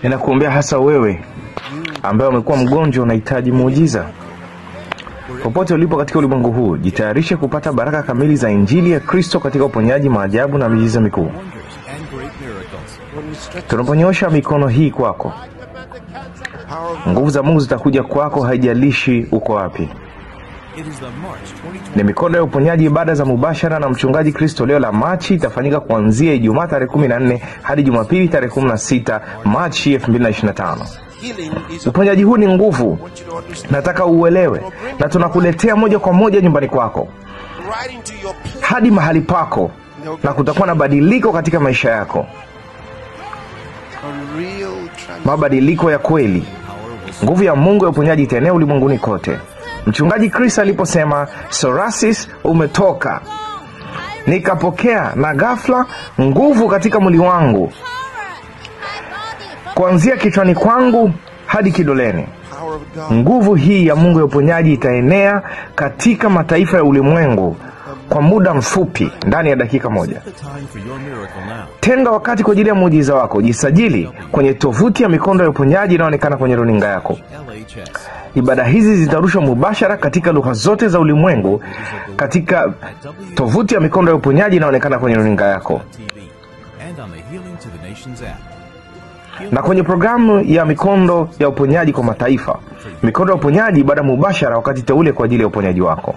Ninakuombea hasa wewe ambaye umekuwa mgonjwa unahitaji muujiza. Popote ulipo katika ulimwengu huu, jitayarishe kupata baraka kamili za Injili ya Kristo katika uponyaji, maajabu na miujiza mikuu. Tunaponyosha mikono hii kwako, nguvu za Mungu zitakuja kwako, haijalishi uko wapi. Ni mikono ya uponyaji. Ibada za mubashara na mchungaji Kristo leo la Machi itafanyika kuanzia Ijumaa tarehe 14 hadi Jumapili tarehe 16 Machi 2025. Uponyaji huu ni nguvu, nataka uelewe, na tunakuletea moja kwa moja nyumbani kwako hadi mahali pako, na kutakuwa na badiliko katika maisha yako, mabadiliko ya kweli. Nguvu ya Mungu ya uponyaji itaenea ulimwenguni kote. Mchungaji Chris aliposema psoriasis umetoka, nikapokea na ghafla nguvu katika mwili wangu, kuanzia kichwani kwangu hadi kidoleni. Nguvu hii ya Mungu ya uponyaji itaenea katika mataifa ya ulimwengu kwa muda mfupi, ndani ya dakika moja. Tenga wakati kwa ajili ya muujiza wako. Jisajili kwenye tovuti ya mikondo ya uponyaji inayoonekana kwenye runinga yako. Ibada hizi zitarushwa mubashara katika lugha zote za ulimwengu katika tovuti ya mikondo ya uponyaji inayoonekana kwenye runinga yako, na kwenye programu ya mikondo ya uponyaji kwa mataifa. Mikondo ya uponyaji, ibada mubashara wakati teule kwa ajili ya uponyaji wako.